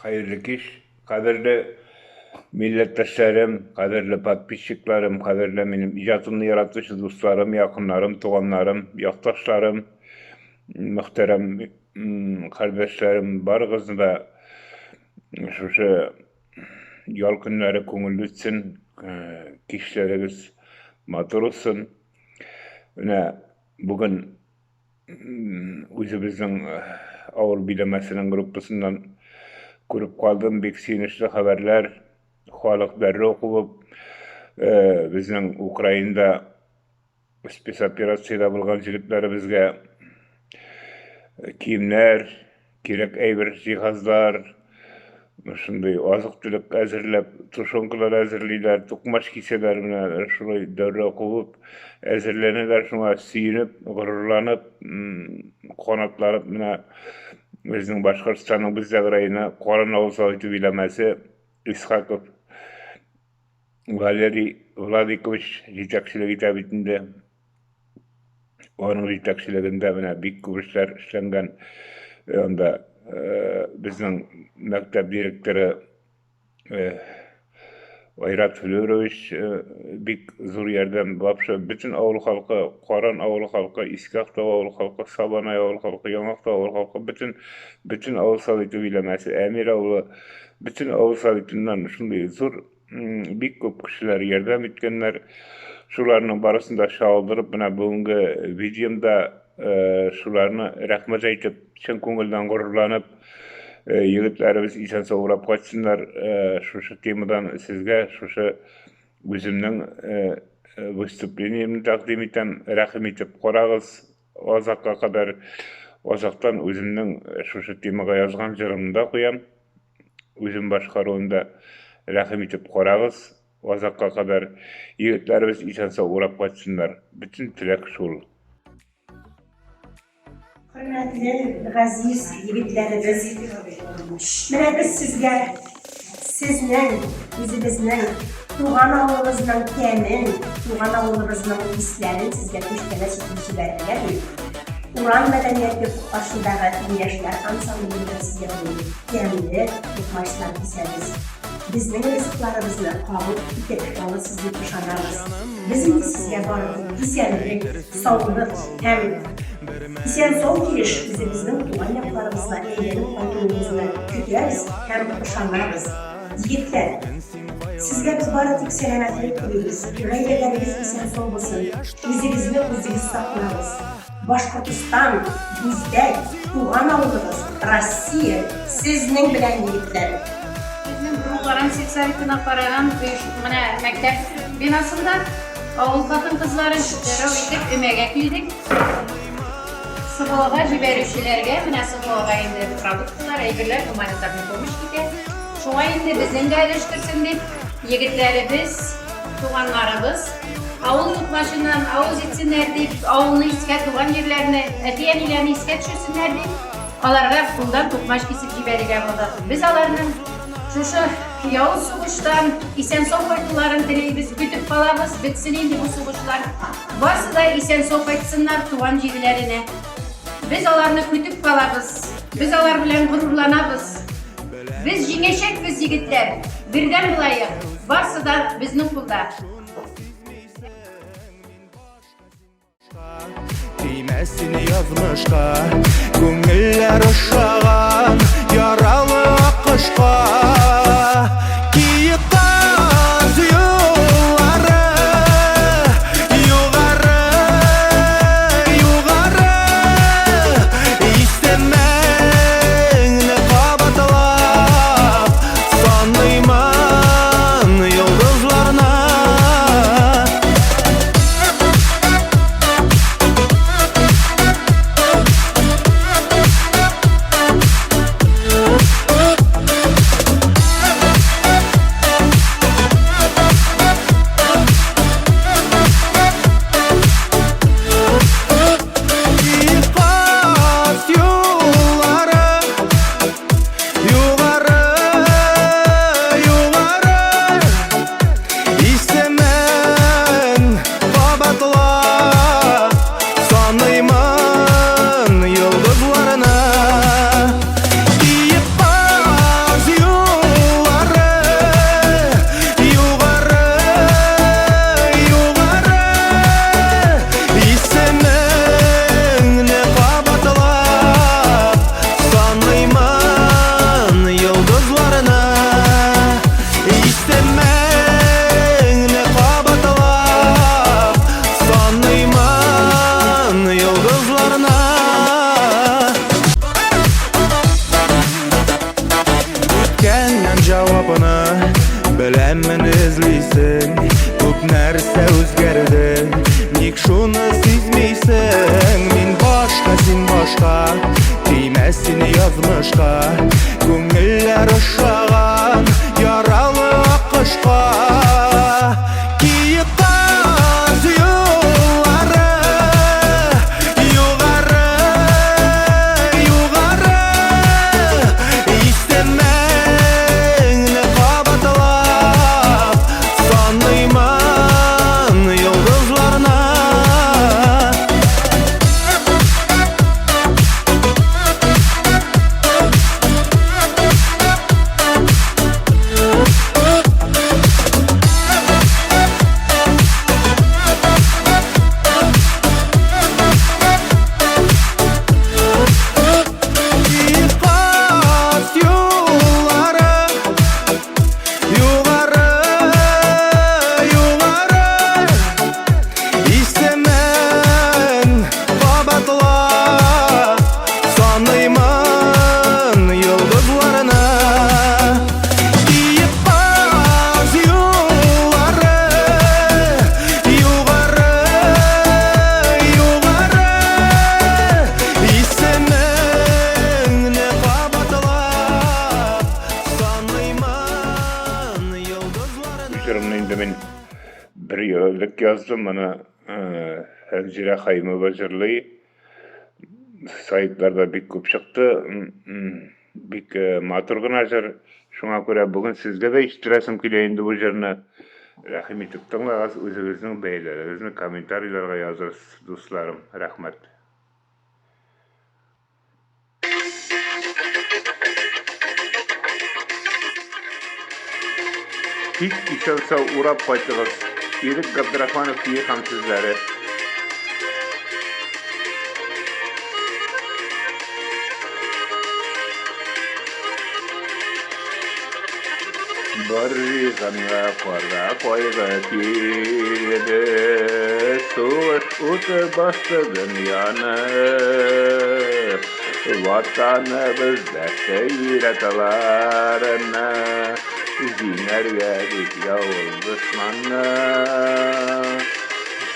Hayırlı kiş, kaderli milletteşlerim, kaderli podpисçiklerim, kaderli benim icatımını yaratıcı dostlarım, yakınlarım, tuğanlarım, yaktaşlarım, muhterem kardeşlerim, barıгызны da şu yol günleri köngüllü etsin, kişileriniz matur olsun. Bugün özümüzün Avul Bilemesi'nin gruppusundan görüp kaldığım bek sinişli haberler, halıkları okup, bizning Ukrainada spesoperatsiyada bulgan jigitleri bizge kiyimler, kerek eýber jihazlar, şunday azık-tülük äzirlep, tuşonkalar äzirliler, tukmaş kiseler bilen şuly döwre okup äzirleneler, şuna süýünüp, gururlanyp, konatlanyp bizning Başkırstanyň bizde garaýyna Koran Awul Sowety bilemesi Ishakov Valeriy Vladikovich jetekçiligi tabitinde onun jetekçiliginde bik köp işler işlengen. Onda bizning mektep direktori Ayrat Flörovich bik zor yerden wapşa bütün awul halky, Koran awul halky, Iskakta awul halky, Sabanay awul halky, Ýoňakta awul halky bütün Awul Sowety bilemesi, Ämir awly bütün Awul Sowetyndan şunday zor bik köp kişiler ýerdem etgenler. Şularnyň barysynda şauldyryp bugunky videomda şularny rahmat aýtyp, çyn köngülden gururlanyp, ýigitlerimiz isen sowrap gaçsynlar. Şu temadan sizge şu özümniň wystуплениýamny takdim eten rahim etip goragyz. Ozakka kadar ozaktan özümniň şu temaga ýazgan jyrymda goýam. Özüm başgarywynda rahim etip goragyz. Ozakka kadar ýigitlerimiz isen sowrap gaçsynlar. Bütün tilek şol. Hürmetli, gaziz yigitlerimiz, mene biz sizge, sizning, bizimizning, tuğan awulymyznyň kemin, tuğan awulymyznyň hislerin sizge köşkene çekilişi berdiler. Uran medeniýeti aşyndagy dinleşler ansamblynda sizge kemli tutmaşlar piseriz. Bizning rızıklarımızı kabul etip sizge kuşanarız. Bizim sizge barlyk, isenlik, sağlyk hem isen sol kiriş bizimizin tuğan ýaplarymyzda eýlenip gaýtymyzny kütýäris hem kuşanarız. Yigitler, sizge biz baratyk selametlik dileýiz. Gaýreleriniz isen sol bolsun. Özüňizni özüňiz saklaýyz. Başkurtistan, bizdek, tuğan awulymyz, Rossiýa sizning bilen yigitler. Ulan seksavitine paragan mektep binasında awul katın-kızları deröw edip ömege kildik. Sıvıga jiberüşçilerge, sıvıga indi produktlar, eýberler, humanitarny pomoş gide. Şoňa indi bizden gaýryşdyrsyň dip, ýigitlerimiz, tuganlarybız awul tutmaşyndan awul etsinler dip, awulny isket, tugan ýerlerini, etiýenilerini isket düşürsinler dip, alarga puldan tutmaş kesip jiberýän boldy. Biz alarnyň şuşa ýawy suguşdan isen-sog gaýtularyny dileýiz, kütüp kalabys, bitsin indi bu suguşlar. Barsı da isen-sog gaýtsynlar tugan ýerlerine. Biz alarny kütüp kalabys, biz alar bilen gururlanabys. Biz jiňeşekbiz ýigitler, birden bulayık. Barsı da bizning kulda. Değmesin yazmışka, köngüller uşagan, yaralı akışka. Kiyip kaz yolları, yugarı, istemeğini kabatlap, sanıyman yıldızlarına. Yıldızlarına, kiyip baz Hemmeni izliysin, köp nerse özgerdi. Nik şunu sizmiysin, min başka sin başka. Değmezsini yazmışka, köngüller ışığan, yaralı akışka. Kiyip kaz yolları, yugarı, yugarı. İstemeni kabatlap, sanıyman yıldızlarına. Kaz yolları, yugarı, yugarı. İstemen kabatla, sanıyman yıldızlarına. Kiyip kaz yolları, yugarı, yugarı. İstemen kabatla, sanıyman yıldızlarına. Üzerimden indi ben bir yıllık yazdım bana Hemzire Haymi Vazirliği saytlarda bir köp çıktı. Bik maturgun açar. Şuna göre bugün sizge de iştirasım kileyindi bu жерine. Rahim etip tыңлағас, өзіңіздің бәйлеріңізді комментарийларға yazırız dostlarım. Rahmet. Hiç işelsa uğrap qaytığız. Erik Gabdrahmanov diye ham sizlere. Barriganға қора қойға келеді, суыш ұты басты дүнияны. Vatanımız desteğiyle atalarına, zinlerge dik yavuz düşmanına.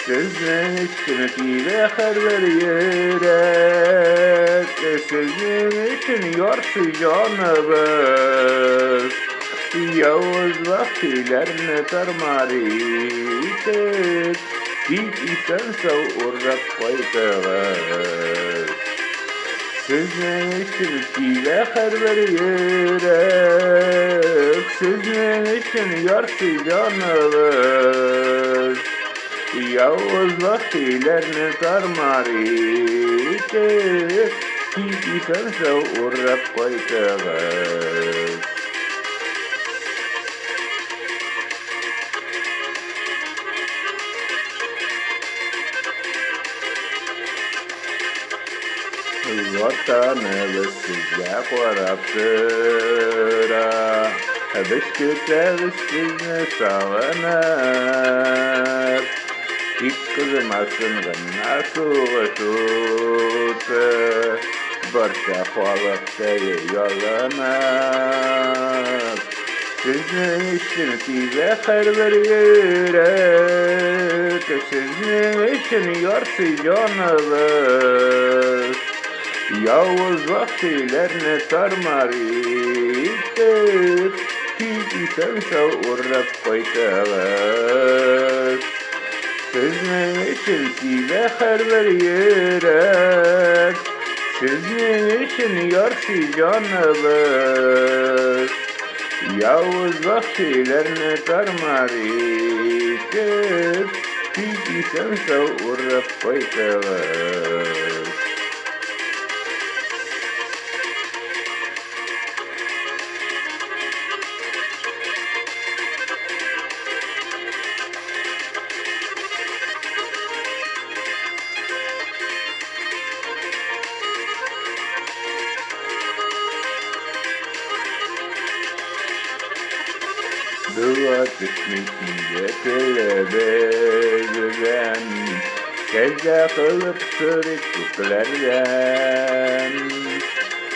Sizin için tile haber yürek, sizin için yorsu canımız. Yavuz vaktilerini tarmariydik, ilk isen sav uğrak koydağız. Sizin için tile haber yürek, sizin için yorsu canımız. Yavuz vaktilerini tarmariydik, ilk isen sav uğrak koydağız. Vatanımız sizge qaraptıra, biz kütleriz sizni sağınır. İlk kızmasın gına soğuşutu, barça xalıqda yollanır. Sizin için size haber yürek, sizin için yorsu canımız. Yavuz vaktilerini tarmariydik, hiç isen sav uğrap koydağız. Sizin için size haber yürek, sizin için yorsu canımız. Yavuz vaktilerini tarmariydik, hiç isen sav uğrap koydağız. Dua düşmüşünce kelebezden, secde kılıp sürük köklerden.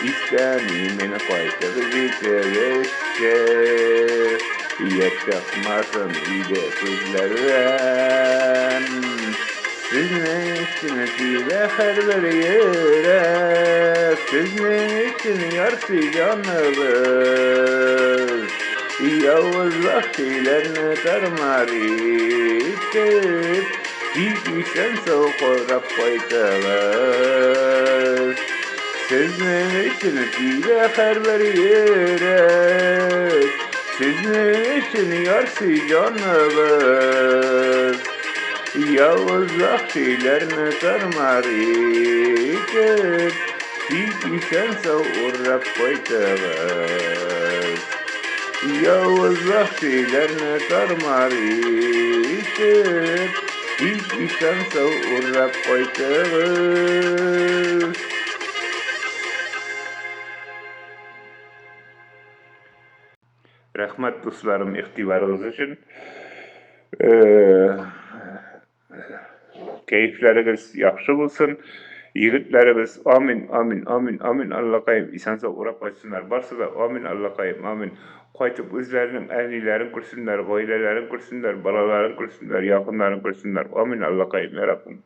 İstemimin qaytır bitirişçe, Yaşatmasın ide sözlerden. Sizin için dile her bir yere, sizin için yarsı canımız. Yalnız vaktilerini darmar itip, bir işen soğuk koytalar. Sizin için dile her bir yere, sizin için yarsı canımız. Yalnız vaktilerini darmar itip, bir işen soğuk koytalar. Yalnız vaktilerini darmar itip, bir işen soğuk koytalar. Rahmat dostlarım ihtibarınız için. Keyifleriniz yaxşı bolsun. Yigitlerimiz amin amin amin amin Allah'ım isansa uğrap açsınlar. Barsa da amin Allah'ım amin. Qaytıp özlerinin əhlilərin kürsünlər, qailələrin kürsünlər, balaların kürsünlər, yaxınların kürsünlər. Amin Allah'ım ya Rabbim.